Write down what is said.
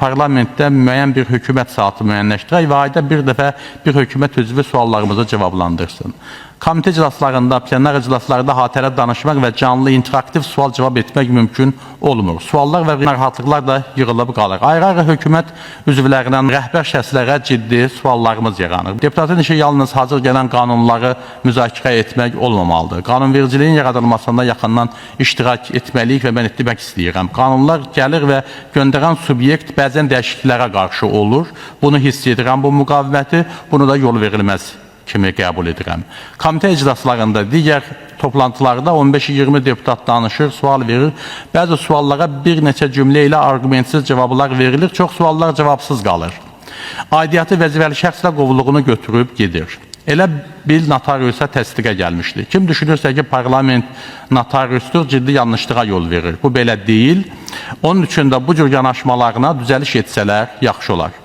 parlamentdə müəyyən bir hökumət saatı müəyyənləşdirək və ayda bir dəfə bir hökumət üzvü suallarımızı cavablandırsın. Komitə iclaslarında, plenar iclaslarda hatırə danışmaq və canlı interaktiv sual-cavab etmək mümkün olmur. Suallar və narahatlıqlar da yığılıb qalır. Ayrı-ayrı hökumət üzvlərindən rəhbər şəxslərə ciddi suallarımız yaranır. Deputatın işi yalnız hazır gələn qanunları müzakirə etmək olmamalıdır. Qanunvericiliyin yaradılmasında yaxından iştirak etməliyik və mən etmək istəyirəm. Qanunlar gəlir və göndərən subyekt bəzən dəyişikliklərə qarşı olur. Bunu hiss edirəm, bu müqaviməti, bunu da yol verilməz kimi qəbul edirəm. Komitə iclaslarında, digər toplantılarda 15-20 deputat danışır, sual verir. Bəzi suallara bir neçə cümlə ilə argumentsiz cavablar verilir, çox suallar cavabsız qalır. Aidiyyatı vəzifəli şəxslə qovluğunu götürüb gedir. Elə bil notariusa təsdiqə gəlmişdi. Kim düşünürsə ki, parlament notariusdur, ciddi yanlışlığa yol verir. Bu belə deyil. Onun üçün də bu cür yanaşmalarına düzəliş etsələr yaxşı olar.